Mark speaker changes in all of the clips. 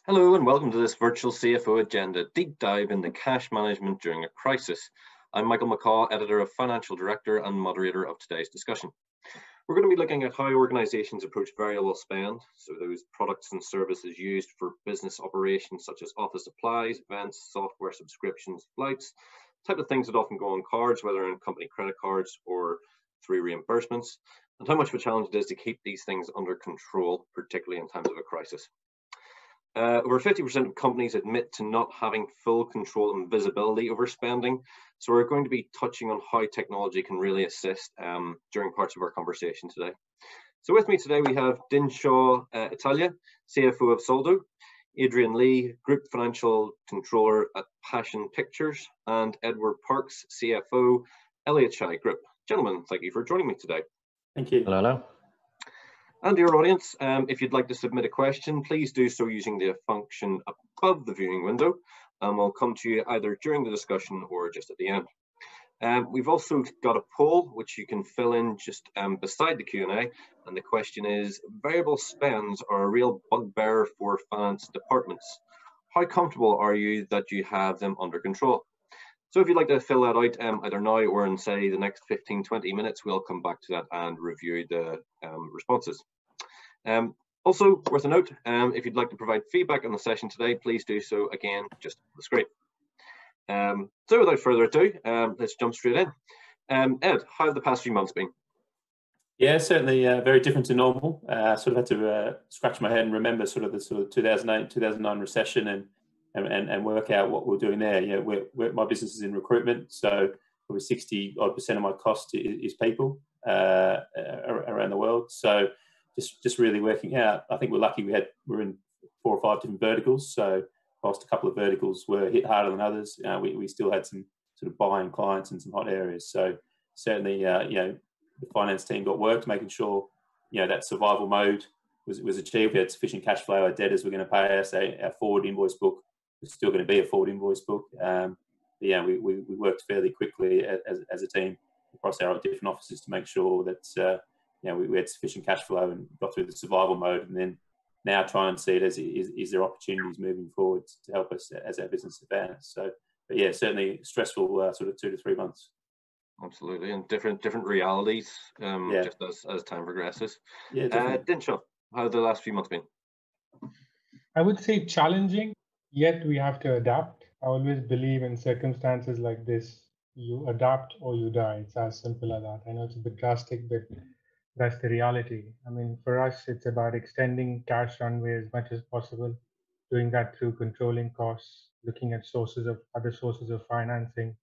Speaker 1: Hello and welcome to this virtual CFO agenda deep dive into cash management during a crisis. I'm Michael McCaw, editor of Financial Director and moderator of today's discussion. We're going to be looking at how organizations approach variable spend, so those products and services used for business operations such as office supplies, events, software subscriptions, flights, type of things that often go on cards, whether in company credit cards or through reimbursements, and how much of a challenge it is to keep these things under control, particularly in times of a crisis. Over 50% of companies admit to not having full control and visibility over spending. So we're going to be touching on how technology can really assist during parts of our conversation today. So with me today, we have Dynshaw Italia, CFO of Soldo, Adrian Lee, Group Financial Controller at Passion Pictures, and Edward Parks, CFO, LHI Group. Gentlemen, thank you for joining me today.
Speaker 2: Thank you.
Speaker 3: Hello.
Speaker 1: And dear audience, if you'd like to submit a question, please do so using the function above the viewing window, and we'll come to you either during the discussion or just at the end. We've also got a poll which you can fill in just beside the Q&A, and the question is, variable spends are a real bugbear for finance departments. How comfortable are you that you have them under control? So if you'd like to fill that out either now or in, say, the next 15-20 minutes, we'll come back to that and review the responses. Also, worth a note, if you'd like to provide feedback on the session today, please do so again, just on the screen. So without further ado, let's jump straight in. Ed, how have the past few months been?
Speaker 2: Yeah, certainly very different to normal. Sort of had to scratch my head and remember sort of the 2008, 2009 recession and work out what we're doing there. Yeah, my business is in recruitment, so probably 60% of my cost is people around the world. So just really working out. I think we're lucky we're in 4 or 5 different verticals. So whilst a couple of verticals were hit harder than others, we still had some sort of buying clients in some hot areas. So certainly, the finance team got worked, making sure that survival mode was achieved. We had sufficient cash flow. Our debtors were going to pay us. Our forward invoice book was still going to be a forward invoice book. We worked fairly quickly as a team across our different offices to make sure that we had sufficient cash flow and got through the survival mode, and then now try and see it as is there opportunities moving forward to help us as our business advance. So, but yeah, certainly stressful sort of 2 to 3 months.
Speaker 1: Absolutely, and different realities just as time progresses.
Speaker 2: Yeah, definitely.
Speaker 1: Dynshaw, how have the last few months been?
Speaker 4: I would say challenging, yet we have to adapt. I always believe in circumstances like this, you adapt or you die. It's as simple as that. I know it's a bit drastic, but that's the reality. I mean, for us, it's about extending cash runway as much as possible, doing that through controlling costs, looking at other sources of financing,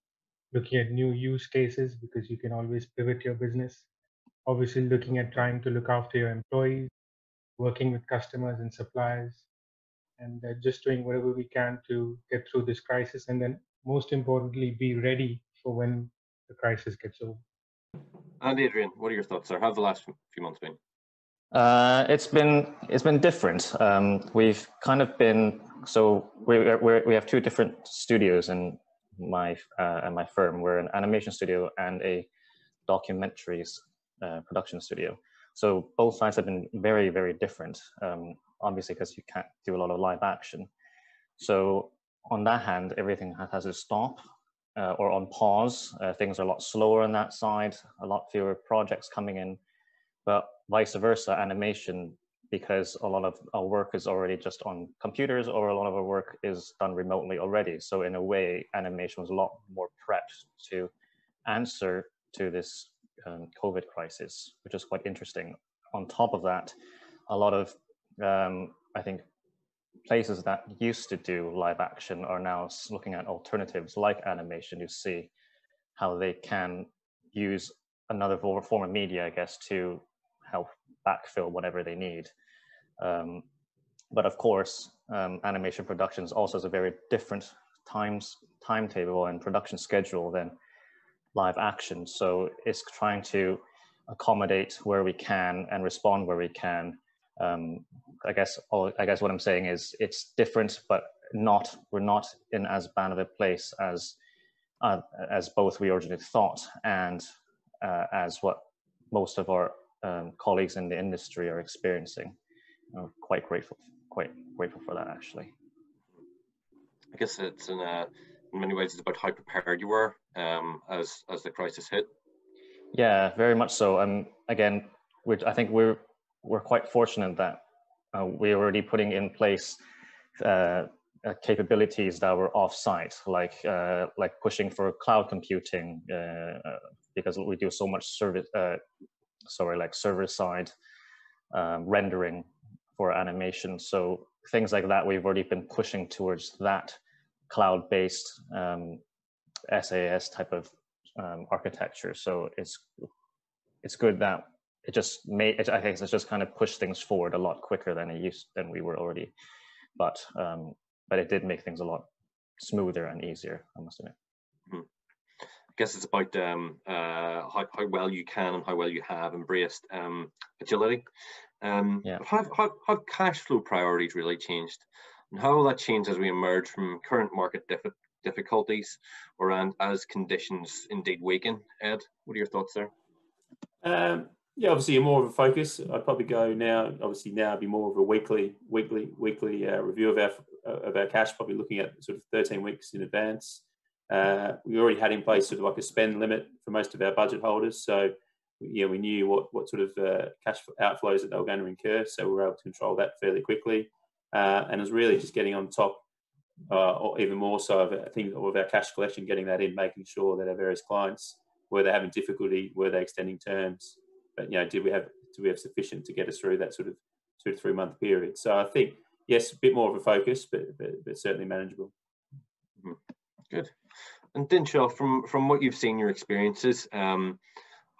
Speaker 4: looking at new use cases, because you can always pivot your business. Obviously, looking at trying to look after your employees, working with customers and suppliers, and just doing whatever we can to get through this crisis. And then most importantly, be ready for when the crisis gets over.
Speaker 1: And Adrian, what are your thoughts there? How have the last few months been?
Speaker 3: It's been different. We've kind of been, so we have 2 different studios in my firm. We're an animation studio and a documentaries production studio. So both sides have been very, very different. Obviously, because you can't do a lot of live action. So on that hand, everything has to stop or on pause. Things are a lot slower on that side, a lot fewer projects coming in, but vice versa, animation, because a lot of our work is already just on computers, or a lot of our work is done remotely already. So in a way, animation was a lot more prepped to answer to this COVID crisis, which is quite interesting. On top of that, a lot of, I think, places that used to do live action are now looking at alternatives like animation to see how they can use another form of media, I guess, to help backfill whatever they need. But of course, animation productions also has a very different timetable and production schedule than live action. So it's trying to accommodate where we can and respond where we can. I guess what I'm saying is it's different, but we're not in as bad of a place as both we originally thought and as what most of our colleagues in the industry are experiencing. I'm quite grateful. quite grateful for that, actually.
Speaker 1: I guess it's in many ways it's about how prepared you were as the crisis hit.
Speaker 3: Yeah, very much so. Again, I think we're quite fortunate that we're already putting in place capabilities that were off-site, like pushing for cloud computing, because we do so much server-side rendering for animation. So things like that, we've already been pushing towards that cloud-based SAS type of architecture. So it's good that it just I think it's just kind of pushed things forward a lot quicker than we were already, but it did make things a lot smoother and easier, I must admit.
Speaker 1: I guess it's about how well you can and how well you have embraced agility.
Speaker 3: Yeah.
Speaker 1: Have cash flow priorities really changed, and how will that change as we emerge from current market difficulties, or as conditions indeed weaken? Ed, what are your thoughts there?
Speaker 2: Yeah, obviously more of a focus. I'd probably go now. Obviously now be more of a weekly review of our cash. Probably looking at sort of 13 weeks in advance. We already had in place sort of like a spend limit for most of our budget holders. So yeah, we knew what sort of cash outflows that they were going to incur. So we were able to control that fairly quickly. And it was really just getting on top, or even more so of our cash collection, getting that in, making sure that our various clients, were they having difficulty, were they extending terms, but do we have sufficient to get us through that sort of 2 to 3 month period? So I think yes, a bit more of a focus, but certainly manageable.
Speaker 1: Good. And Dynshaw, from what you've seen, your experiences, how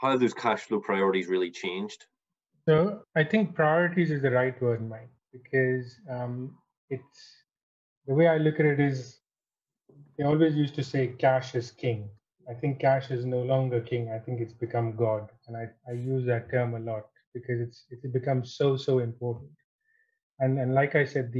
Speaker 1: have those cash flow priorities really changed?
Speaker 4: So I think priorities is the right word, Mike, because it's the way I look at it is they always used to say cash is king. I think cash is no longer king. I think it's become God, and I use that term a lot because it becomes so important. And like I said,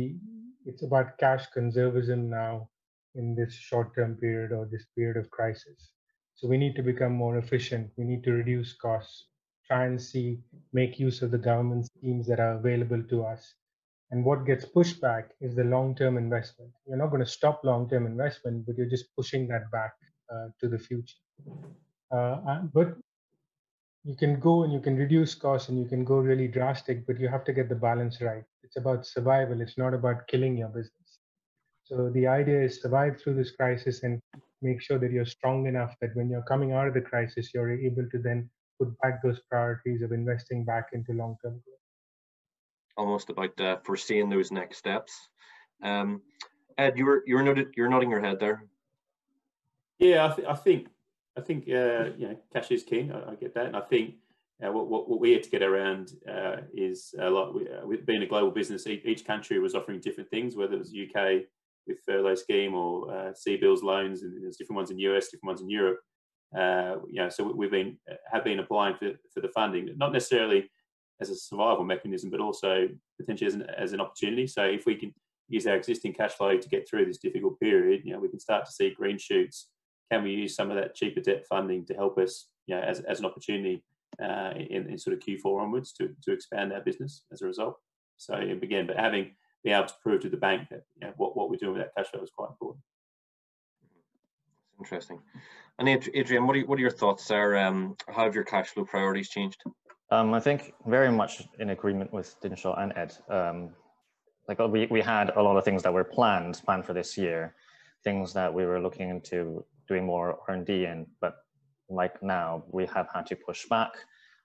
Speaker 4: it's about cash conservatism now in this short-term period or this period of crisis. So we need to become more efficient. We need to reduce costs, try and make use of the government schemes that are available to us. And what gets pushed back is the long-term investment. You're not going to stop long-term investment, but you're just pushing that back to the future. But you can go and you can reduce costs and you can go really drastic, but you have to get the balance right. It's about survival. It's not about killing your business. So the idea is survive through this crisis and make sure that you're strong enough that when you're coming out of the crisis, you're able to then put back those priorities of investing back into long-term growth.
Speaker 1: Almost about foreseeing those next steps. Ed, you're nodding your head there.
Speaker 2: Yeah, I think cash is king. I get that, and I think what we had to get around is a lot. With being a global business, each country was offering different things. Whether it was UK with furlough scheme or CBILS loans, and there's different ones in US, different ones in Europe. So we've have been applying for the funding, not necessarily as a survival mechanism, but also potentially as an opportunity. So if we can use our existing cash flow to get through this difficult period, we can start to see green shoots. Can we use some of that cheaper debt funding to help us, as an opportunity in sort of Q4 onwards to expand our business as a result? So again, but being able to prove to the bank that what we're doing with that cash flow is quite important.
Speaker 1: Interesting. And Adrian, what are your thoughts there? How have your cash flow priorities changed?
Speaker 3: I think very much in agreement with Dynshaw and Ed. We had a lot of things that were planned for this year, things that we were looking into doing more R&D in, but like now we have had to push back.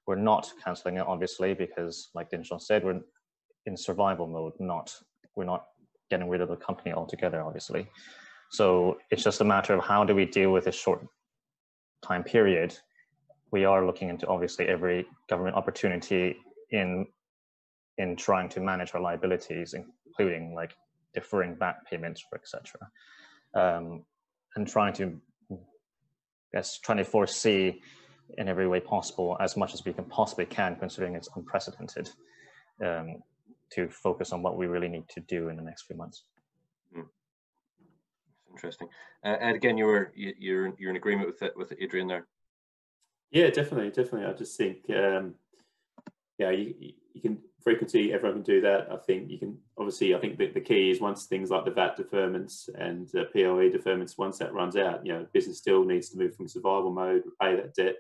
Speaker 3: We're not cancelling it, obviously, because like Dynshaw said, we're in survival mode. We're not getting rid of the company altogether, obviously. So it's just a matter of how do we deal with this short time period. We are looking into obviously every government opportunity in trying to manage our liabilities, including like deferring back payments, etc. And trying to foresee in every way possible, as much as we possibly can, considering it's unprecedented, to focus on what we really need to do in the next few months.
Speaker 1: Interesting. And again, you're in agreement with Adrian there.
Speaker 2: Yeah, definitely. I just think yeah, you can frequency, everyone can do that. I think you can, obviously, I think that the key is once things like the VAT deferments and POE deferments, once that runs out, business still needs to move from survival mode, repay that debt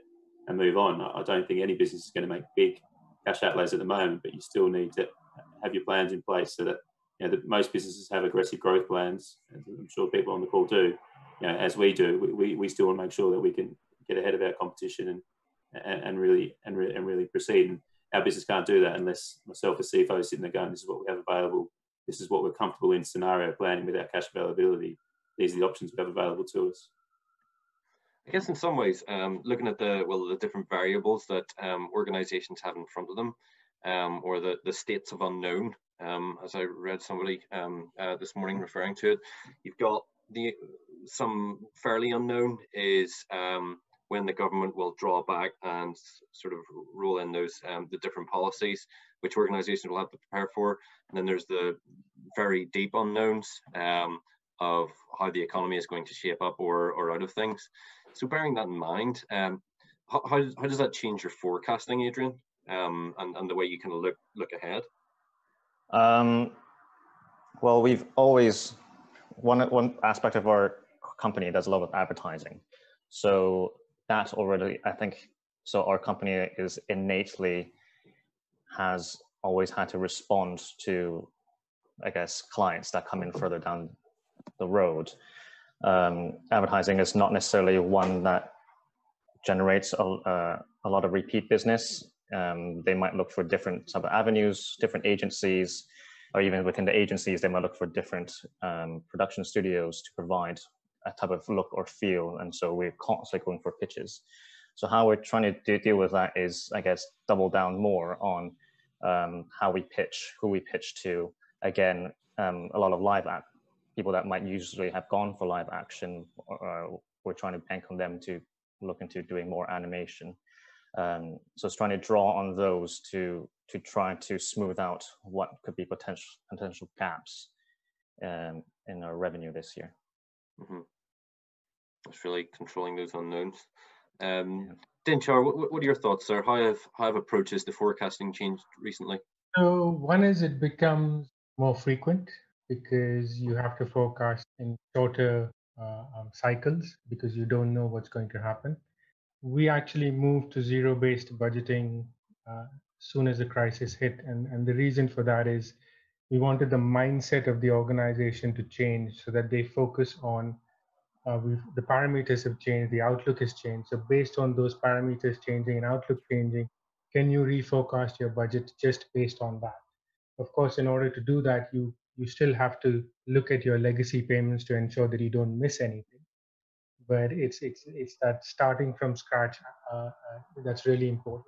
Speaker 2: and move on. I don't think any business is going to make big cash outlays at the moment, but you still need to have your plans in place so that, that most businesses have aggressive growth plans, as I'm sure people on the call do, as we do. We still want to make sure that we can get ahead of our competition and really proceed. And our business can't do that unless myself as CFO is sitting there going, this is what we have available, this is what we're comfortable in scenario planning with our cash availability. These are the options we have available to us.
Speaker 1: I guess in some ways, looking at the different variables that organizations have in front of them, or the states of unknown, as I read somebody this morning referring to it, you've got some fairly unknown is when the government will draw back and sort of roll in those the different policies which organizations will have to prepare for. And then there's the very deep unknowns of how the economy is going to shape up or out of things. So bearing that in mind, how does that change your forecasting, Adrian, and the way you kind of look ahead?
Speaker 3: Well, we've always, one aspect of our company does a lot of advertising. So that already, I think, so our company is innately has always had to respond to, I guess, clients that come in further down the road. Advertising is not necessarily one that generates a lot of repeat business. They might look for different type of avenues, different agencies, or even within the agencies, they might look for different production studios to provide a type of look or feel. And so we're constantly going for pitches. So how we're trying to deal with that is, I guess, double down more on how we pitch, who we pitch to. Again, a lot of live act people that might usually have gone for live action, we're trying to bank on them to look into doing more animation. So it's trying to draw on those to try to smooth out what could be potential gaps in our revenue this year.
Speaker 1: Mm-hmm. It's really controlling those unknowns. Dynshaw, what are your thoughts, sir? How have approaches to forecasting changed recently?
Speaker 4: So one is it becomes more frequent because you have to forecast in shorter cycles because you don't know what's going to happen. We actually moved to zero-based budgeting as soon as the crisis hit. And the reason for that is we wanted the mindset of the organization to change so that they focus on the parameters have changed, the outlook has changed. So based on those parameters changing and outlook changing, can you reforecast your budget just based on that? Of course, in order to do that, you still have to look at your legacy payments to ensure that you don't miss anything. But it's that starting from scratch that's really important.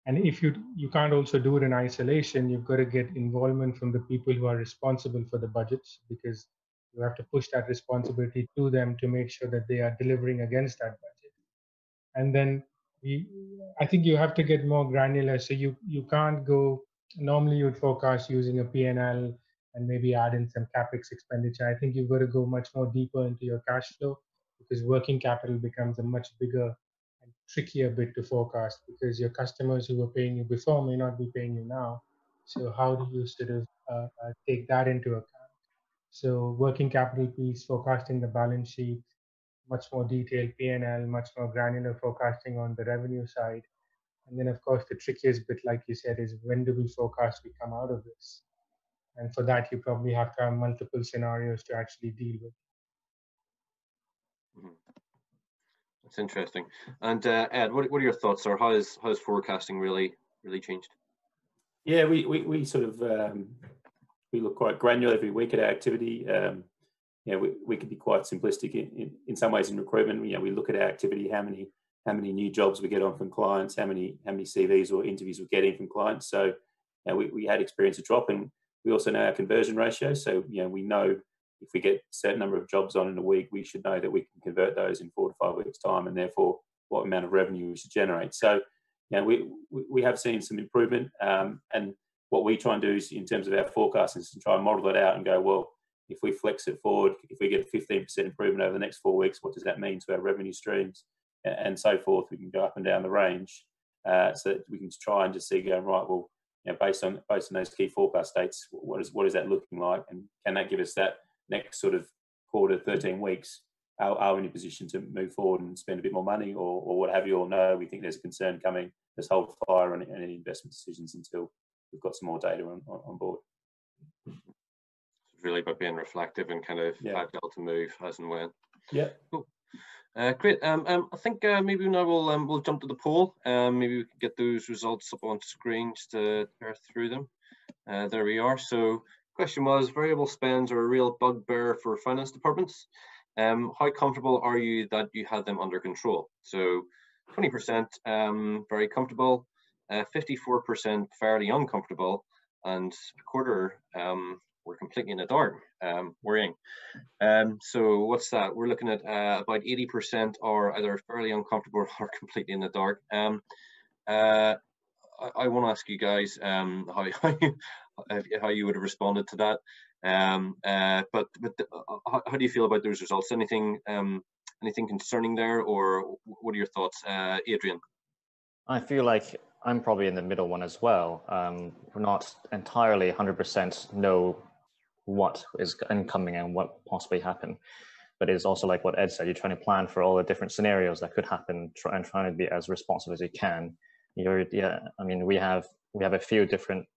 Speaker 4: And if you can't also do it in isolation, you've got to get involvement from the people who are responsible for the budgets, because you have to push that responsibility to them to make sure that they are delivering against that budget. And then I think you have to get more granular. So you can't go, normally you'd forecast using a P&L and maybe add in some CapEx expenditure. I think you've got to go much more deeper into your cash flow, because working capital becomes a much bigger and trickier bit to forecast, because your customers who were paying you before may not be paying you now. So how do you sort of take that into account? So working capital piece, forecasting the balance sheet, much more detailed P&L, much more granular forecasting on the revenue side. And then, of course, the trickiest bit, like you said, is when do we forecast we come out of this? And for that, you probably have to have multiple scenarios to actually deal with.
Speaker 1: Mm-hmm. That's interesting. And Ed, what are your thoughts, sir? How has forecasting really changed?
Speaker 2: Yeah, we sort of we look quite granular every week at our activity. We can be quite simplistic in some ways in recruitment. We look at our activity, how many new jobs we get on from clients, how many CVs or interviews we're getting from clients. So we had experienced a drop, and we also know our conversion ratio. So we know if we get a certain number of jobs on in a week, we should know that we can convert those in 4 to 5 weeks' time, and therefore what amount of revenue we should generate. So we have seen some improvement, and what we try and do is, in terms of our forecasting, is to try and model it out and go, well, if we flex it forward, if we get a 15% improvement over the next 4 weeks, what does that mean to our revenue streams, and so forth? We can go up and down the range. so that we can try and just see going, right, well, based on those key forecast dates, what is that looking like, and can that give us that next sort of quarter, 13 weeks? Are we in a position to move forward and spend a bit more money, or what have you? Or no, we think there's a concern coming. Let's hold fire on any investment decisions until we've got some more data on board.
Speaker 1: It's really about being reflective and kind of agile to move as and when.
Speaker 2: Yeah.
Speaker 1: Cool. Great. I think maybe now we'll jump to the poll. Maybe we can get those results up on screen just to tear through them. There we are. So, question was: variable spends are a real bugbear for finance departments. How comfortable are you that you have them under control? So, 20% very comfortable, 54% fairly uncomfortable, and a quarter we're completely in the dark, worrying. So what's that? We're looking at about 80% are either fairly uncomfortable or completely in the dark. I want to ask you guys how you would have responded to that. But how do you feel about those results? Anything concerning there, or what are your thoughts, Adrian?
Speaker 3: I feel like I'm probably in the middle one as well. We're not entirely 100% know what is incoming and what possibly happen, but it's also like what Ed said, you're trying to plan for all the different scenarios that could happen and trying to be as responsive as you can. I mean, we have a few different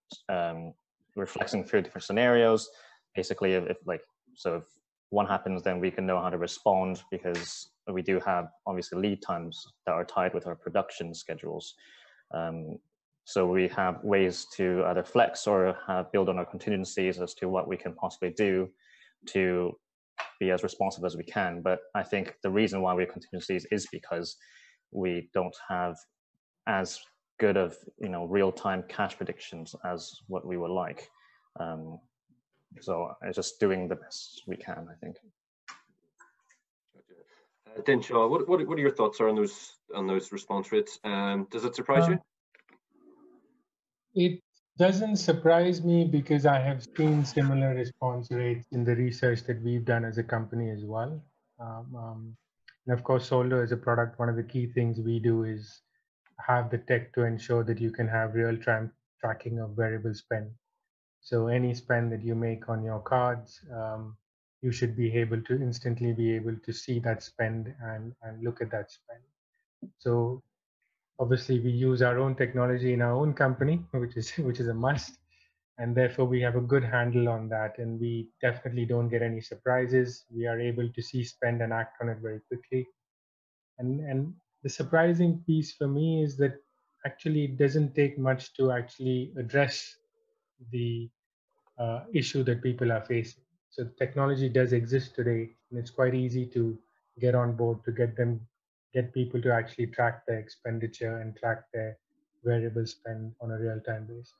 Speaker 3: reflecting a few different scenarios. Basically, if one happens, then we can know how to respond, because we do have obviously lead times that are tied with our production schedules. So we have ways to either flex or build on our contingencies as to what we can possibly do to be as responsive as we can. But I think the reason why we have contingencies is because we don't have as good of real-time cash predictions as what we would like. So it's just doing the best we can, I think.
Speaker 1: Dynshaw, what are your thoughts on those response rates? Does it surprise you?
Speaker 4: It doesn't surprise me, because I have seen similar response rates in the research that we've done as a company as well. And of course, Soldo as a product, one of the key things we do is have the tech to ensure that you can have real-time tracking of variable spend. So any spend that you make on your cards, you should be able to instantly be able to see that spend and look at that spend. So obviously we use our own technology in our own company, which is a must, and therefore we have a good handle on that, and we definitely don't get any surprises. We are able to see spend and act on it very quickly. And the surprising piece for me is that actually it doesn't take much to actually address the issue that people are facing. So technology does exist today, and it's quite easy to get on board, to get people to actually track their expenditure and track their variable spend on a real-time basis.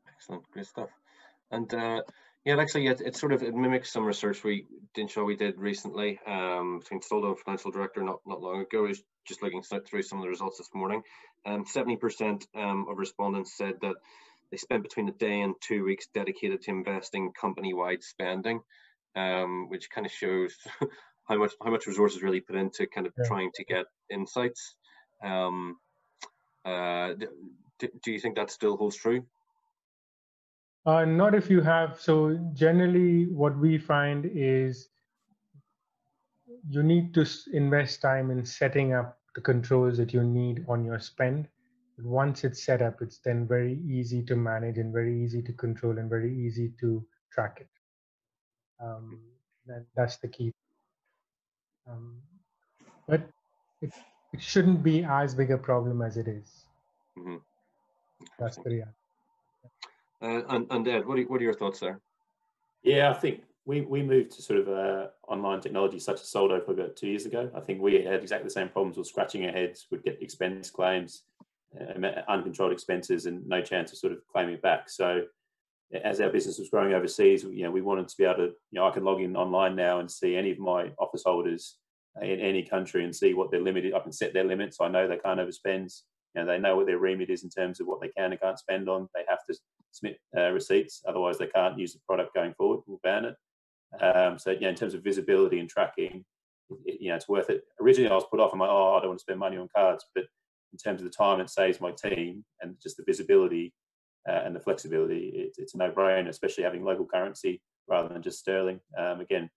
Speaker 1: Excellent, great stuff. And yeah, actually, it mimics some research we did recently between Soldo and Financial Director not long ago. I was just looking through some of the results this morning. 70% of respondents said that they spent between a day and 2 weeks dedicated to investing company-wide spending, which kind of shows how much resources really put into kind of trying to get insights. Do you think that still holds true?
Speaker 4: Not if you have. So generally what we find is you need to invest time in setting up the controls that you need on your spend. But once it's set up, it's then very easy to manage and very easy to control and very easy to track it. That's the key. But it shouldn't be as big a problem as it is. Mm-hmm. That's the reality.
Speaker 1: And Ed, what are your thoughts there?
Speaker 2: Yeah, I think we moved to sort of online technology such as Soldo probably about 2 years ago. I think we had exactly the same problems with scratching our heads. We'd get expense claims, uncontrolled expenses, and no chance of sort of claiming it back. So as our business was growing overseas, we wanted to be able to, I can log in online now and see any of my office holders in any country and see what their limit is. I can set their limits, so I know they can't overspend. They know what their remit is in terms of what they can and can't spend on. They have to submit receipts, otherwise they can't use the product going forward. We'll ban it. So in terms of visibility and tracking, it's worth it. Originally, I was put off. I'm like, I don't want to spend money on cards, but in terms of the time it saves my team and just the visibility and the flexibility, it's a no-brainer, especially having local currency rather than just sterling. Again,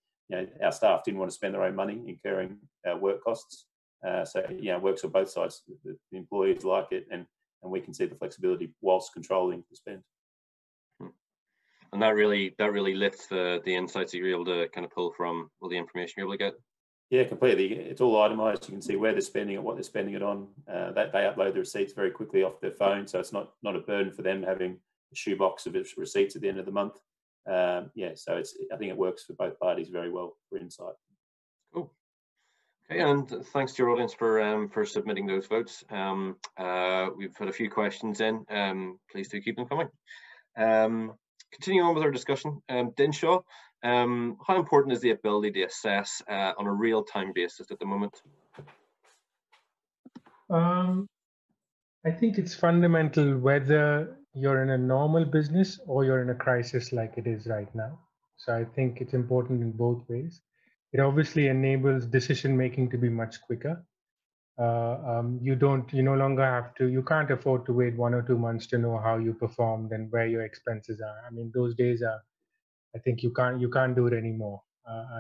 Speaker 2: our staff didn't want to spend their own money incurring work costs. So it works on both sides. The employees like it, and we can see the flexibility whilst controlling the spend.
Speaker 1: And that really lifts the insights that you're able to kind of pull from all the information you're able to get. Yeah,
Speaker 2: completely. It's all itemized. You can see where they're spending it, what they're spending it on. They upload the receipts very quickly off their phone, so it's not a burden for them having a shoebox of receipts at the end of the month. So I think it works for both parties very well for insight.
Speaker 1: Cool. Okay, and thanks to your audience for submitting those votes. We've had a few questions in. Please do keep them coming. Continuing on with our discussion, Dynshaw, how important is the ability to assess on a real-time basis at the moment?
Speaker 4: I think it's fundamental whether you're in a normal business or you're in a crisis like it is right now. So I think it's important in both ways. It obviously enables decision making to be much quicker. You no longer have to, you can't afford to wait 1 or 2 months to know how you performed and where your expenses are. I mean, those days are, I think you can't do it anymore.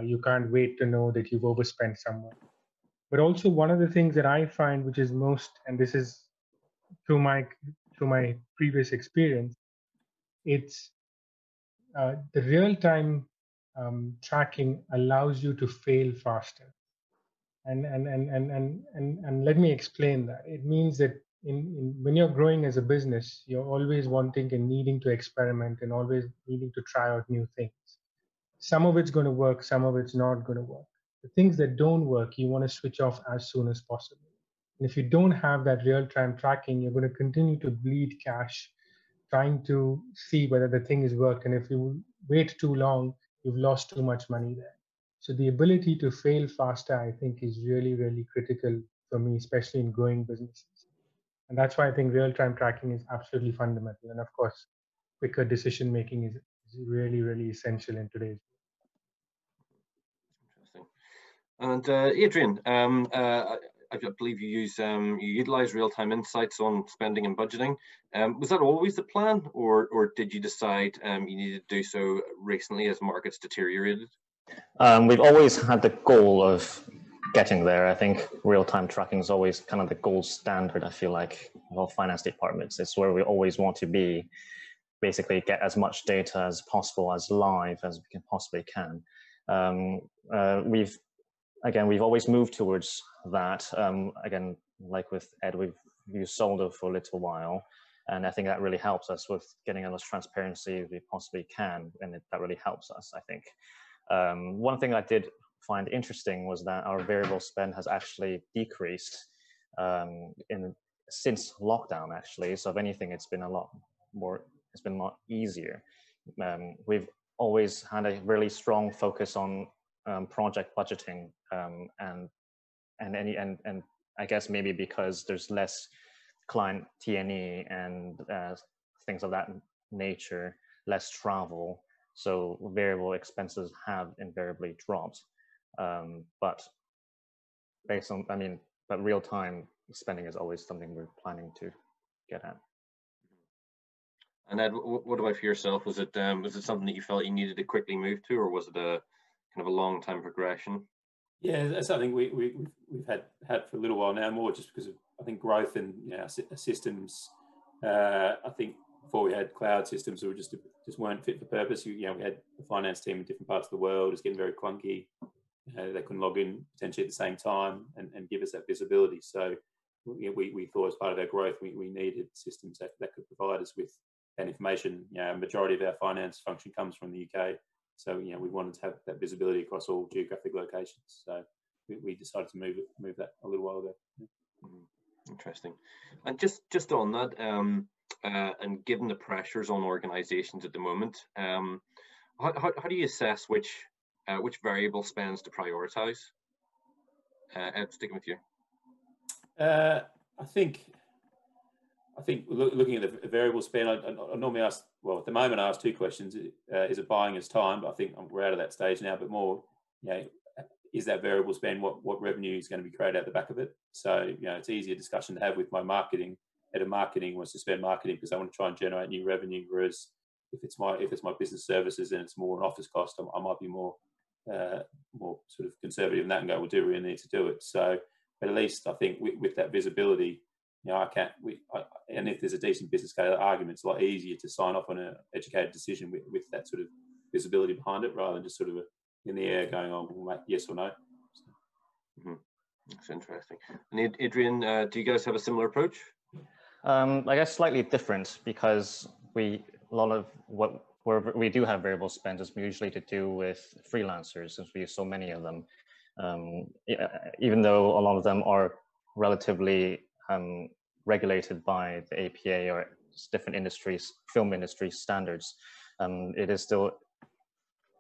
Speaker 4: You can't wait to know that you've overspent somewhere. But also one of the things that I find, which is most, and this is through my previous experience, it's the real-time tracking allows you to fail faster. And let me explain that. It means that when you're growing as a business, you're always wanting and needing to experiment and always needing to try out new things. Some of it's going to work, some of it's not going to work. The things that don't work, you want to switch off as soon as possible. And if you don't have that real-time tracking, you're going to continue to bleed cash, trying to see whether the thing has worked. And if you wait too long, you've lost too much money there. So the ability to fail faster, I think, is really, really critical for me, especially in growing businesses. And that's why I think real-time tracking is absolutely fundamental. And of course, quicker decision-making is really, really essential in today's
Speaker 1: world. Interesting. And Adrian, I believe you utilize real-time insights on spending and budgeting. Was that always the plan, or did you decide you needed to do so recently as markets deteriorated?
Speaker 3: We've always had the goal of getting there. I think real-time tracking is always kind of the gold standard, I feel like, of all finance departments. It's where we always want to be, basically get as much data as possible, as live as we can possibly can. We've always moved towards that. Again, like with Ed, we've used Soldo for a little while, and I think that really helps us with getting as much transparency as we possibly can, and that really helps us, I think. One thing I did find interesting was that our variable spend has actually decreased since lockdown, actually. So if anything, it's been a lot easier. We've always had a really strong focus on project budgeting, and I guess maybe because there's less client T&E and things of that nature, less travel. So variable expenses have invariably dropped, but real-time spending is always something we're planning to get at.
Speaker 1: And Ed, what about for yourself? Was it something that you felt you needed to quickly move to, or was it a kind of a long time progression?
Speaker 2: Yeah, that's something we've had for a little while now, more just because of, I think, growth and systems. I think before we had cloud systems that were just weren't fit for purpose. We had a finance team in different parts of the world. It's getting very clunky. They couldn't log in potentially at the same time and give us that visibility. So we thought as part of our growth, we needed systems that could provide us with that information. A majority of our finance function comes from the UK. So we wanted to have that visibility across all geographic locations. So we decided to move that a little while ago.
Speaker 1: Interesting. And just on that, and given the pressures on organisations at the moment, how do you assess which variable spends to prioritise? Ed, sticking with you.
Speaker 2: I think looking at the variable spend, I normally ask, well, at the moment I ask two questions. Is it buying us time? But I think we're out of that stage now, but more, is that variable spend what revenue is going to be created at the back of it? So, it's easier discussion to have with my head of marketing wants to spend marketing because I want to try and generate new revenue. Whereas if it's my business services and it's more an office cost, I might be more sort of conservative in that and go, well, do we really need to do it? So, but at least I think with that visibility, and if there's a decent business case argument, it's a lot easier to sign off on an educated decision with that sort of visibility behind it, rather than just sort of in the air going on, yes or no.
Speaker 1: That's interesting. And Adrian, do you guys have a similar approach?
Speaker 3: I guess slightly different, because a lot of where we do have variable spend is usually to do with freelancers, since we use so many of them. Even though a lot of them are relatively regulated by the APA or different industries, film industry standards, it is still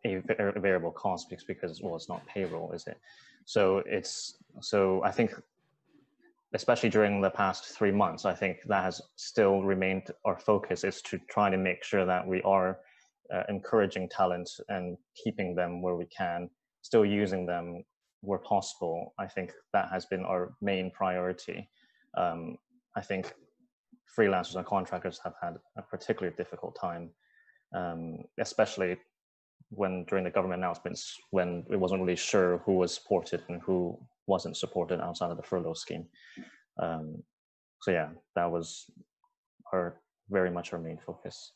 Speaker 3: a variable cost because well, it's not payroll, is it? So I think, especially during the past 3 months, I think that has still remained our focus, is to try to make sure that we are encouraging talent and keeping them where we can, still using them where possible. I think that has been our main priority. I think freelancers and contractors have had a particularly difficult time, especially during the government announcements, when it wasn't really sure who was supported and who wasn't supported outside of the furlough scheme. So yeah, that was very much our main focus.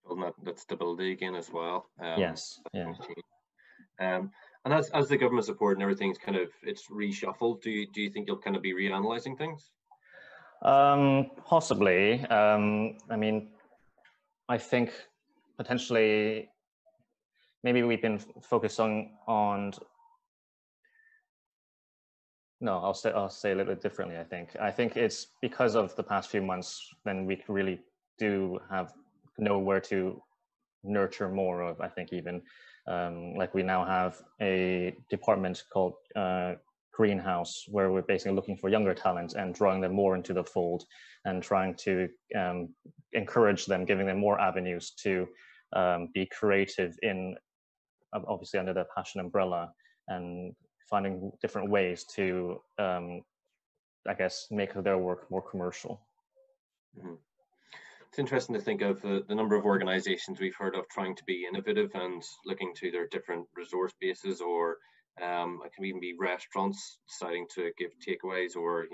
Speaker 1: Building that stability again as well.
Speaker 3: Yes, yeah.
Speaker 1: And as the government support and everything's it's reshuffled, do you think you'll kind of be reanalyzing things?
Speaker 3: Possibly. I mean, I think potentially maybe we've been focusing on. No, I'll say a little bit differently. I think it's because of the past few months, then we really do know where to nurture more of. I think even like we now have a department called Greenhouse, where we're basically looking for younger talent and drawing them more into the fold and trying to encourage them, giving them more avenues to be creative obviously under the Passion umbrella, and finding different ways to, I guess, make their work more commercial.
Speaker 1: It's interesting to think of the number of organizations we've heard of trying to be innovative and looking to their different resource bases, or it can even be restaurants deciding to give takeaways or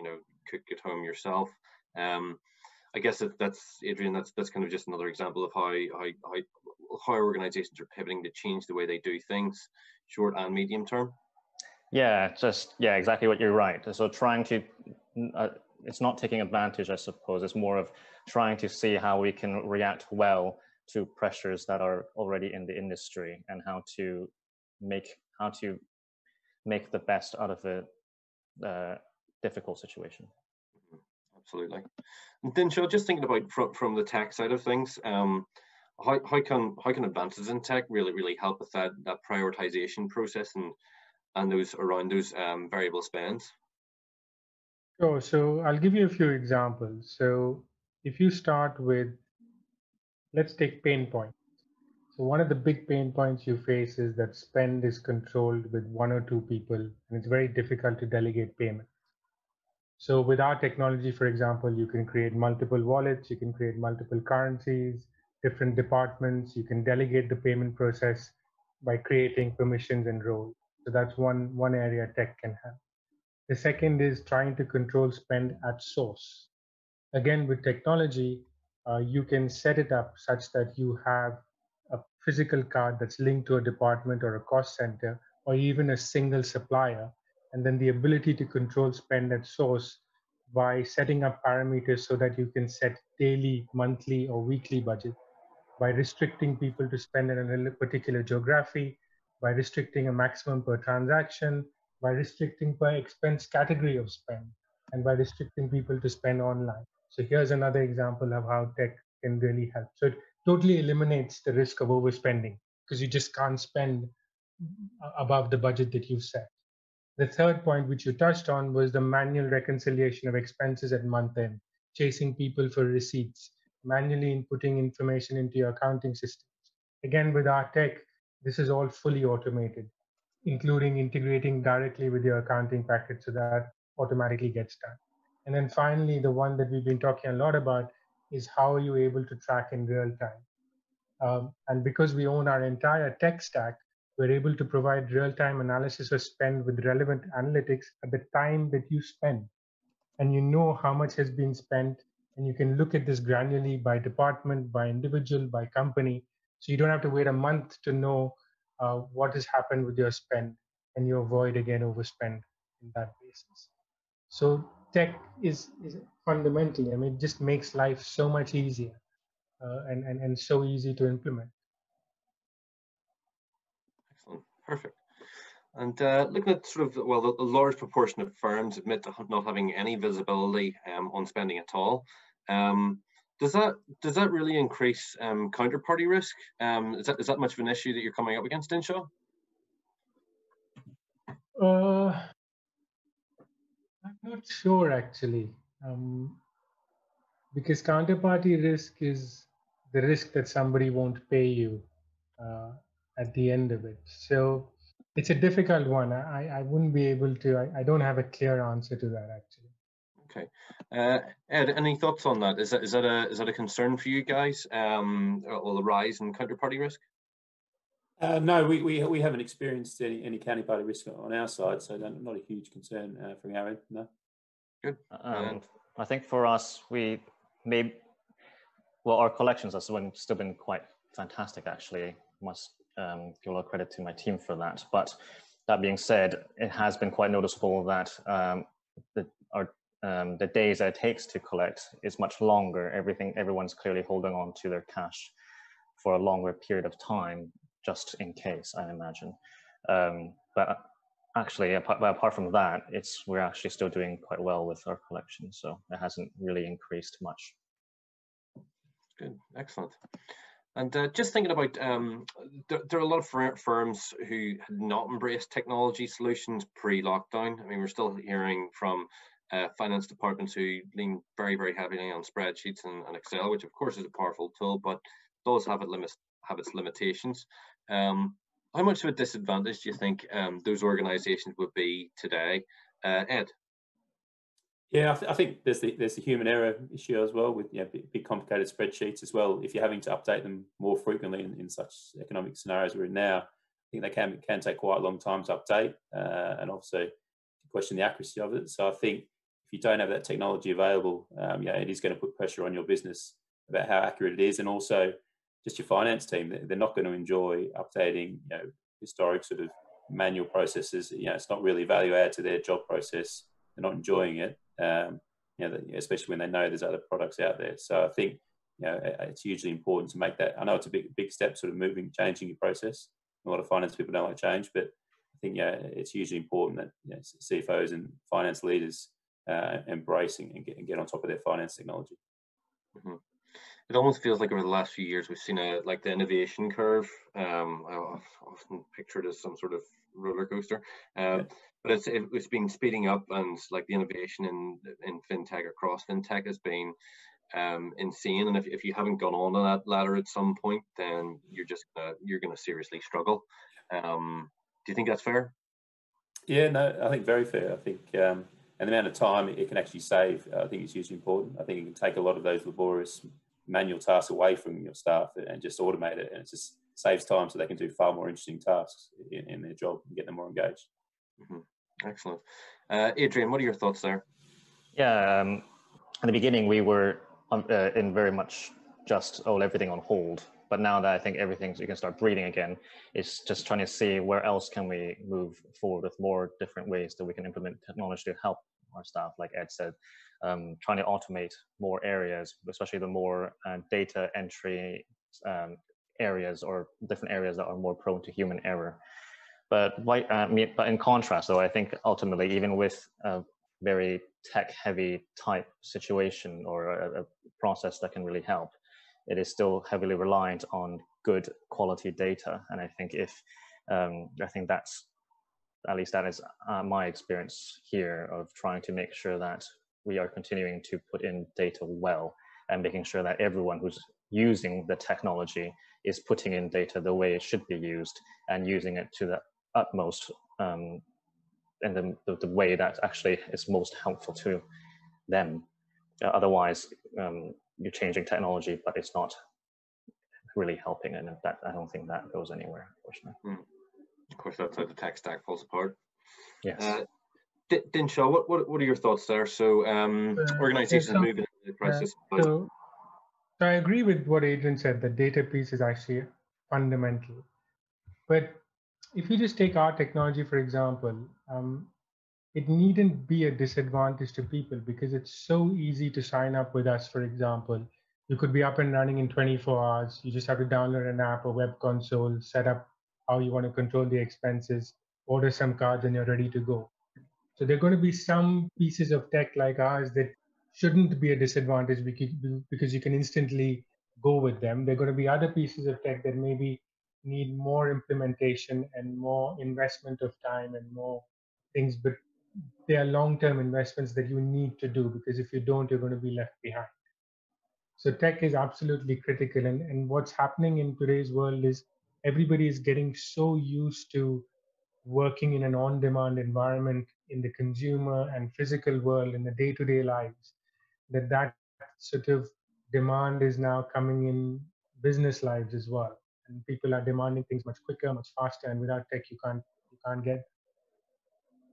Speaker 1: cook at home yourself. I guess that's Adrian. That's kind of just another example of how organizations are pivoting to change the way they do things, short and medium term.
Speaker 3: Yeah, exactly what you're right. So trying to, it's not taking advantage, I suppose. It's more of trying to see how we can react well to pressures that are already in the industry, and how to make the best out of a difficult situation.
Speaker 1: Absolutely. And Dynshaw, just thinking about from the tech side of things, how can advances in tech really help with that prioritization process and those variable spends?
Speaker 4: Sure. So I'll give you a few examples. So if you start with, let's take pain points. So one of the big pain points you face is that spend is controlled with 1 or 2 people, and it's very difficult to delegate payment. So with our technology, for example, you can create multiple wallets, you can create multiple currencies, different departments, you can delegate the payment process by creating permissions and roles. So that's one area tech can help. The second is trying to control spend at source. Again, with technology, you can set it up such that you have a physical card that's linked to a department or a cost center, or even a single supplier, and then the ability to control spend at source by setting up parameters so that you can set daily, monthly, or weekly budget, by restricting people to spend in a particular geography, by restricting a maximum per transaction, by restricting per expense category of spend, and by restricting people to spend online. So here's another example of how tech can really help. So it totally eliminates the risk of overspending, because you just can't spend above the budget that you've set. The third point, which you touched on, was the manual reconciliation of expenses at month end, chasing people for receipts, manually inputting information into your accounting systems. Again, with our tech, this is all fully automated. including integrating directly with your accounting package, so that automatically gets done. And then finally, the one that we've been talking a lot about is how are you able to track in real time? And because we own our entire tech stack, we're able to provide real-time analysis of spend with relevant analytics at the time that you spend. And you know how much has been spent, and you can look at this granularly by department, by individual, by company. So you don't have to wait a month to know what has happened with your spend, and you avoid again overspend in that basis. So tech is fundamentally, I mean, it just makes life so much easier and so easy to implement.
Speaker 1: Excellent, perfect. And looking at sort of, well, a large proportion of firms admit to not having any visibility on spending at all. Does that really increase counterparty risk? Is that much of an issue that you're coming up against, Dynshaw?
Speaker 4: I'm not sure actually, because counterparty risk is the risk that somebody won't pay you at the end of it. So it's a difficult one. I wouldn't be able to, I don't have a clear answer to that actually.
Speaker 1: Okay, Ed, any thoughts on that? Is that a concern for you guys? Or the rise in counterparty risk?
Speaker 2: No, we haven't experienced any counterparty risk on our side, so not a huge concern from our end. No.
Speaker 1: Good.
Speaker 3: I think for us, our collections have still been quite fantastic. Actually, must give a lot of credit to my team for that. But that being said, it has been quite noticeable that the days that it takes to collect is much longer. Everyone's clearly holding on to their cash for a longer period of time, just in case, I imagine. But actually, apart from that, we're actually still doing quite well with our collection, so it hasn't really increased much.
Speaker 1: Good, excellent. And just thinking about, there are a lot of firms who had not embraced technology solutions pre-lockdown. I mean, we're still hearing from finance departments who lean very, very heavily on spreadsheets and Excel, which of course is a powerful tool, but does have its limitations. How much of a disadvantage do you think those organizations would be today? Ed?
Speaker 2: Yeah, I think there's the human error issue as well with big complicated spreadsheets as well. If you're having to update them more frequently in such economic scenarios we're in now, I think they can take quite a long time to update and also question the accuracy of it. So I think if you don't have that technology available, it is going to put pressure on your business about how accurate it is, and also just your finance team. They're not going to enjoy updating historic sort of manual processes. It's not really value add to their job process. They're not enjoying it. Especially when they know there's other products out there. So I think it's hugely important to make that. I know it's a big step, sort of changing your process. A lot of finance people don't like change, but I think it's hugely important that CFOs and finance leaders embrace and get on top of their finance technology.
Speaker 1: Mm-hmm. It almost feels like over the last few years we've seen the innovation curve. I often picture it as some sort of roller coaster, but it's been speeding up, and like the innovation in fintech across fintech has been insane. And if you haven't gone on to that ladder at some point, then you're gonna seriously struggle. Do you think that's fair?
Speaker 2: Yeah, no, I think very fair. I think and the amount of time it can actually save, I think it's hugely important. I think it can take a lot of those laborious manual tasks away from your staff and just automate it, and it just saves time so they can do far more interesting tasks in their job and get them more engaged.
Speaker 1: Mm-hmm. Excellent. Adrian, what are your thoughts there?
Speaker 3: Yeah, in the beginning we were in very much just everything on hold, but now that I think you can start breathing again, it's just trying to see where else can we move forward with more different ways that we can implement technology to help our staff, like Ed said, trying to automate more areas, especially the more data entry areas or different areas that are more prone to human error. But in contrast, though, I think ultimately, even with a very tech-heavy type situation or a process that can really help, it is still heavily reliant on good quality data. And I think that is my experience here of trying to make sure that we are continuing to put in data well and making sure that everyone who's using the technology is putting in data the way it should be used and using it to utmost in the way that actually is most helpful to them. Otherwise, you're changing technology, but it's not really helping, and that I don't think that goes anywhere, unfortunately.
Speaker 1: Of course, that's how the tech stack falls apart.
Speaker 3: Yes.
Speaker 1: Dynshaw, what are your thoughts there? So organizations moving into the crisis.
Speaker 4: So I agree with what Adrian said, the data piece is actually fundamental. But if you just take our technology, for example, it needn't be a disadvantage to people because it's so easy to sign up with us, for example. You could be up and running in 24 hours. You just have to download an app or web console, set up how you want to control the expenses, order some cards, and you're ready to go. So there are going to be some pieces of tech like ours that shouldn't be a disadvantage because you can instantly go with them. There are going to be other pieces of tech that maybe need more implementation and more investment of time and more things, but they are long-term investments that you need to do, because if you don't, you're going to be left behind. So tech is absolutely critical. And what's happening in today's world is everybody is getting so used to working in an on-demand environment in the consumer and physical world in the day-to-day lives, that sort of demand is now coming in business lives as well. And people are demanding things much quicker, much faster, and without tech, you can't get.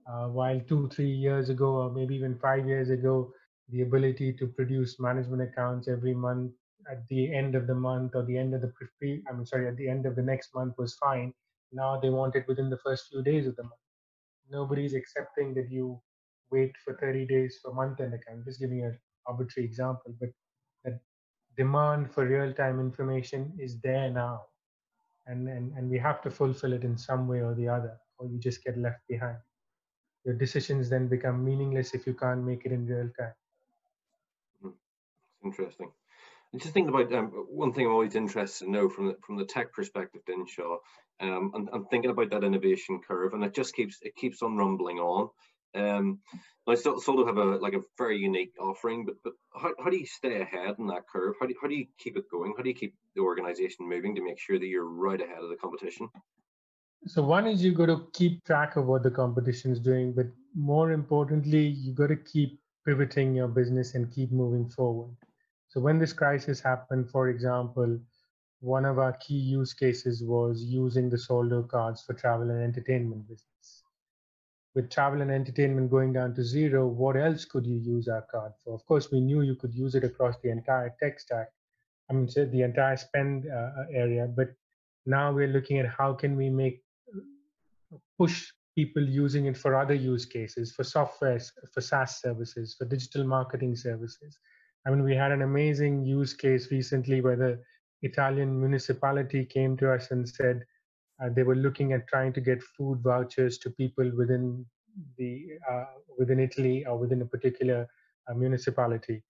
Speaker 4: While 2-3 years ago, or maybe even 5 years ago, the ability to produce management accounts every month at the end of the month or the end of the at the end of the next month was fine. Now they want it within the first few days of the month. Nobody's accepting that you wait for 30 days for month-end account. Just giving an arbitrary example, but that demand for real-time information is there now, and we have to fulfill it in some way or the other, or you just get left behind. Your decisions then become meaningless if you can't make it in real time.
Speaker 1: Interesting. And just thinking about one thing I'm always interested to know from the tech perspective, Dynshaw, I'm thinking about that innovation curve, and it keeps on rumbling on. I Soldo have a very unique offering, but how do you stay ahead in that curve? How do you keep it going? How do you keep the organization moving to make sure that you're right ahead of the competition?
Speaker 4: So one is you got to keep track of what the competition is doing, but more importantly, you got to keep pivoting your business and keep moving forward. So when this crisis happened, for example, one of our key use cases was using the Soldo cards for travel and entertainment business. With travel and entertainment going down to zero, what else could you use our card for? Of course, we knew you could use it across the entire tech stack, so the entire spend area, but now we're looking at how can we push people using it for other use cases, for software, for SaaS services, for digital marketing services. We had an amazing use case recently where the Italian municipality came to us and said they were looking at trying to get food vouchers to people within Italy or within a particular municipality.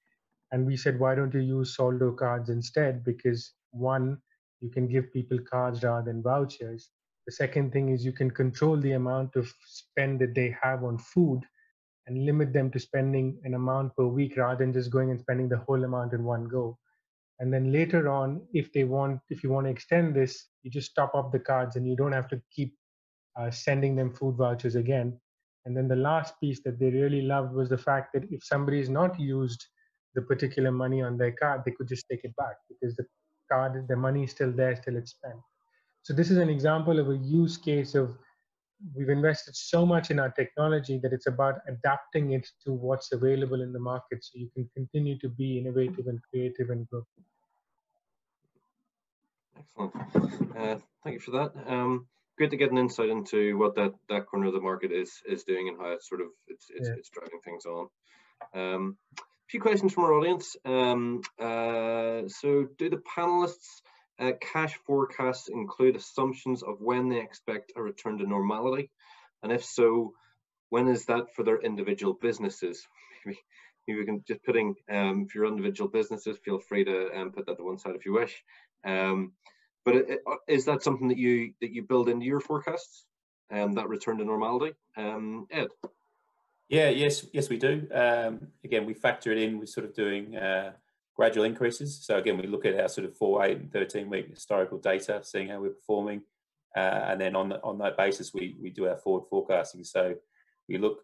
Speaker 4: And we said, why don't you use Soldo cards instead? Because one, you can give people cards rather than vouchers. The second thing is you can control the amount of spend that they have on food and limit them to spending an amount per week rather than just going and spending the whole amount in one go. And then later on, if you want to extend this, you just top up the cards and you don't have to keep sending them food vouchers again. And then the last piece that they really loved was the fact that if somebody has not used the particular money on their card, they could just take it back because the money is still there, still it's spent. So this is an example of a use case of we've invested so much in our technology that it's about adapting it to what's available in the market so you can continue to be innovative and creative and grow.
Speaker 1: Excellent. Thank you for that. Great to get an insight into what that corner of the market is doing and how it's driving things on. A few questions from our audience. So do the panelists cash forecasts include assumptions of when they expect a return to normality? And if so, when is that for their individual businesses? Maybe we can just putting for your individual businesses, feel free to put that to one side if you wish. But is that something that you build into your forecasts, that return to normality? Ed?
Speaker 2: Yeah, yes, we do. Again, we factor it in. We're sort of doing gradual increases. So again, we look at our sort of 4, 8, and 13-week historical data, seeing how we're performing. and then on that basis, we do our forward forecasting. So we look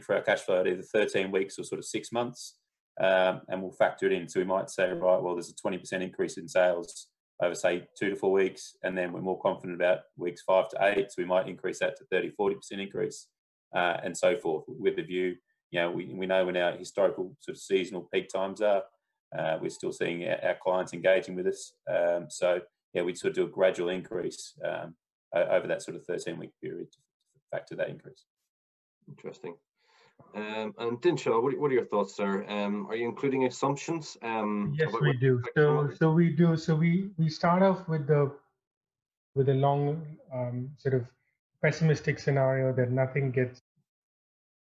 Speaker 2: for our cash flow at either 13 weeks or sort of 6 months, and we'll factor it in. So we might say, right, well, there's a 20% increase in sales over, say, 2 to 4 weeks, and then we're more confident about weeks 5 to 8, so we might increase that to 30-40% increase, and so forth, with the view, we know when our historical sort of seasonal peak times are. We're still seeing our clients engaging with us. So yeah, we sort of do a gradual increase over that sort of 13-week period to factor that increase.
Speaker 1: Interesting. And Dynshaw, what are your thoughts there? Are you including assumptions?
Speaker 4: Yes, we do. So we do. So we start off with a long sort of pessimistic scenario that nothing gets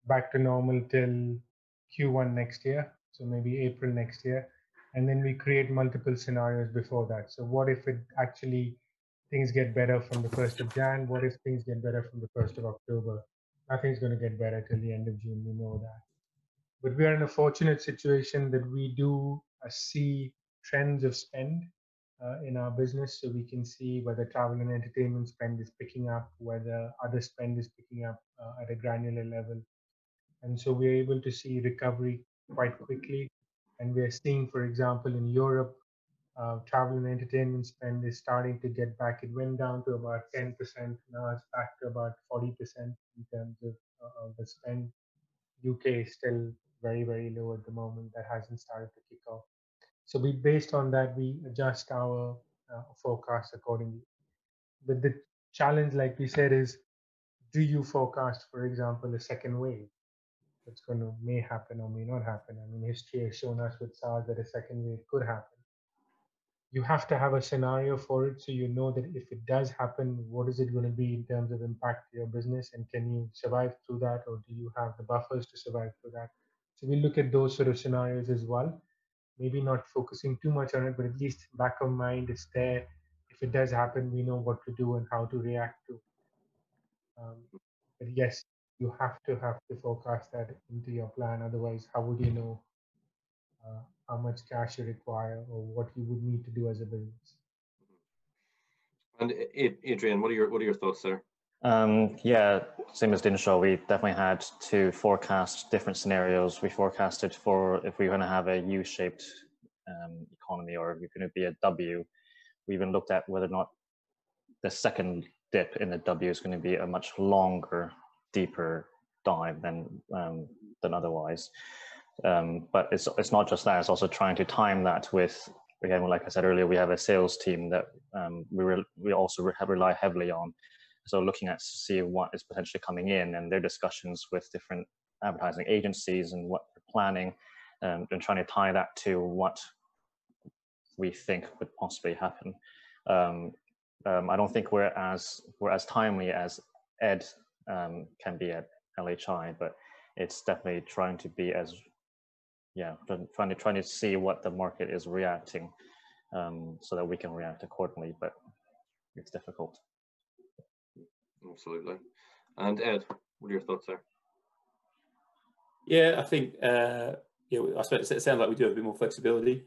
Speaker 4: back to normal till Q1 next year, so maybe April next year, and then we create multiple scenarios before that. So what if it actually things get better from the 1st of Jan? What if things get better from the 1st of October? Nothing's going to get better till the end of June, we know that. But we are in a fortunate situation that we do see trends of spend in our business. So we can see whether travel and entertainment spend is picking up, whether other spend is picking up at a granular level. And so we're able to see recovery quite quickly. And we're seeing, for example, in Europe, travel and entertainment spend is starting to get back. It went down to about 10%. Now it's back to about 40% in terms of the spend. UK is still very, very low at the moment. That hasn't started to kick off. So based on that, we adjust our forecast accordingly. But the challenge, like we said, is do you forecast, for example, a second wave? That's may happen or may not happen. I mean, history has shown us with SARS that a second wave could happen. You have to have a scenario for it, so you know that if it does happen, what is it going to be in terms of impact to your business, and can you survive through that, or do you have the buffers to survive through that? So we look at those sort of scenarios as well. Maybe not focusing too much on it, but at least back of mind is there. If it does happen, we know what to do and how to react to. But yes, you have to forecast that into your plan. Otherwise, how would you know how much cash you require or what you would need to do as a business?
Speaker 1: And Adrian, what are your thoughts there?
Speaker 3: Yeah, same as Dynshaw, we definitely had to forecast different scenarios. We forecasted for if we're going to have a U-shaped economy or if we're going to be a W. We even looked at whether or not the second dip in the W is going to be a much longer, deeper dive than otherwise. But it's not just that; it's also trying to time that with. Again, like I said earlier, we have a sales team that we also rely heavily on. So looking at to see what is potentially coming in and their discussions with different advertising agencies and what they're planning, and trying to tie that to what we think would possibly happen. I don't think we're as timely as Ed can be at LHI, but it's definitely trying to be as trying to see what the market is reacting, so that we can react accordingly. But it's difficult.
Speaker 1: Absolutely. And Ed, what are your thoughts there?
Speaker 2: Yeah, I think I suppose it sounds like we do have a bit more flexibility,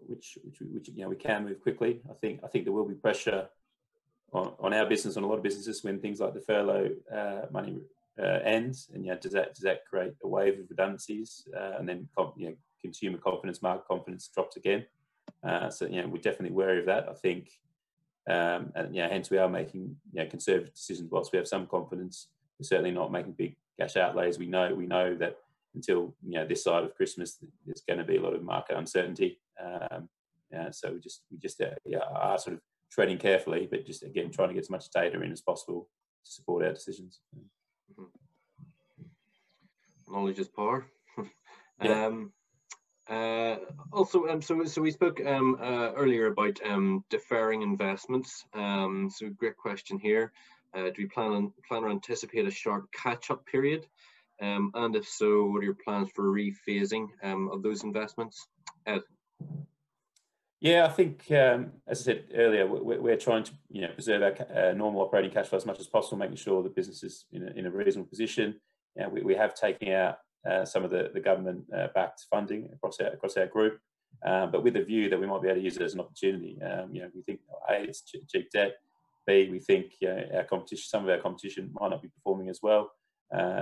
Speaker 2: which we can move quickly. I think there will be pressure on our business, on a lot of businesses, when things like the furlough money ends, and does that create a wave of redundancies, and then consumer confidence, market confidence drops again. So we're definitely wary of that. I think, and hence we are making conservative decisions whilst we have some confidence. We're certainly not making big cash outlays. We know that until this side of Christmas, there's going to be a lot of market uncertainty. So we just are sort of treading carefully, but just again trying to get as much data in as possible to support our decisions.
Speaker 1: Knowledge is power.
Speaker 2: Yeah.
Speaker 1: Also, so we spoke earlier about deferring investments. So great question here. Do we plan or anticipate a sharp catch-up period? And if so, what are your plans for rephasing of those investments? Ed?
Speaker 2: Yeah, I think, as I said earlier, we're trying to preserve our normal operating cash flow as much as possible, making sure the business is in a reasonable position. We have taken out some of the government-backed funding across our group, but with a view that we might be able to use it as an opportunity. We think it's cheap debt. B, we think our competition, some of our competition might not be performing as well.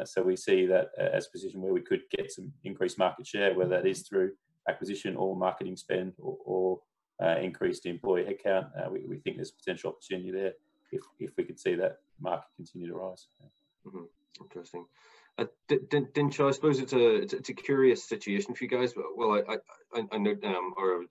Speaker 2: So we see that as a position where we could get some increased market share, whether that is through acquisition or marketing spend or increased employee headcount. We think there's potential opportunity there if we could see that market continue to rise.
Speaker 1: Mm-hmm. Interesting. Dynshaw, I suppose it's a curious situation for you guys. Well, I know or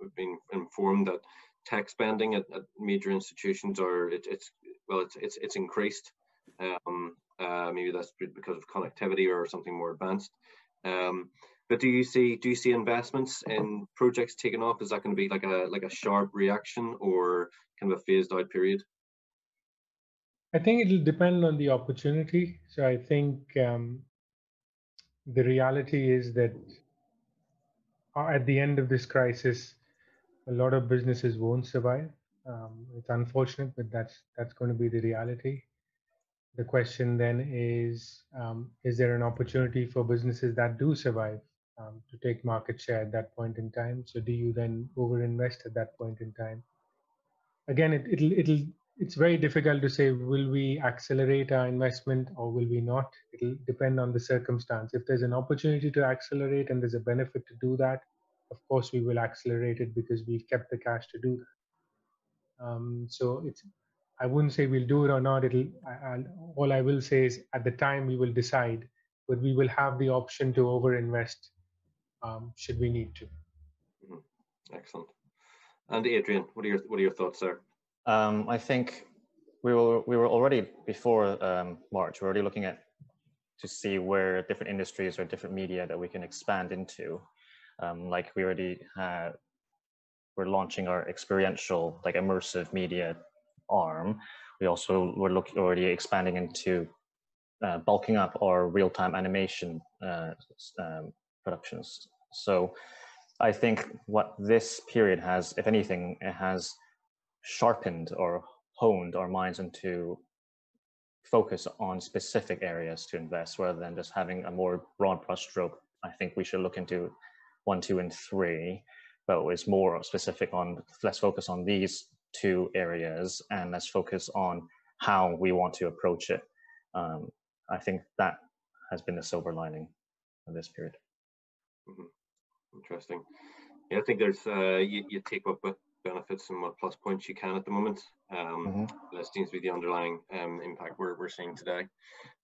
Speaker 1: I've been informed that tech spending at major institutions it's increased. Maybe that's because of connectivity or something more advanced. But do you see investments in projects taking off? Is that going to be like a sharp reaction or kind of a phased out period?
Speaker 4: I think it'll depend on the opportunity. So I think the reality is that at the end of this crisis, a lot of businesses won't survive. It's unfortunate, but that's going to be the reality. The question then is there an opportunity for businesses that do survive to take market share at that point in time? So do you then overinvest at that point in time? Again, it's very difficult to say, will we accelerate our investment or will we not? It'll depend on the circumstance. If there's an opportunity to accelerate and there's a benefit to do that, of course we will accelerate it because we've kept the cash to do that. So I wouldn't say we'll do it or not. All I will say is at the time we will decide, but we will have the option to overinvest should we need to.
Speaker 1: Mm-hmm. Excellent. And Adrian, what are your thoughts there?
Speaker 3: I think we were already before March. We're already looking to see where different industries or different media that we can expand into. Like we're launching our experiential, like immersive media arm. We also were already expanding into bulking up our real-time animation productions. So I think what this period has, if anything, it has sharpened or honed our minds into focus on specific areas to invest rather than just having a more broad brushstroke. I think we should look into 1, 2, and 3, but it's more specific on, let's focus on these 2 areas and let's focus on how we want to approach it. I think that has been the silver lining of this period.
Speaker 1: Mm-hmm. Interesting. Yeah, I think there's you take what benefits and what plus points you can at the moment. That seems to be the underlying impact we're seeing today.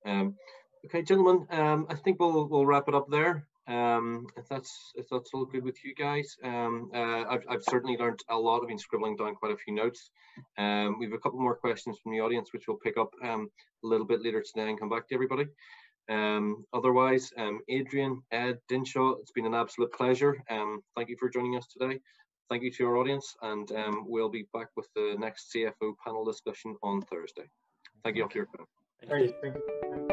Speaker 1: Okay, gentlemen, I think we'll wrap it up there. If that's all good with you guys. I've certainly learned a lot. I've been scribbling down quite a few notes. We have a couple more questions from the audience, which we'll pick up a little bit later today and come back to everybody. Otherwise, Adrian, Ed, Dynshaw, it's been an absolute pleasure. Thank you for joining us today. Thank you to our audience, and we'll be back with the next CFO panel discussion on Thursday. Thank you all for your time.
Speaker 4: Thank you.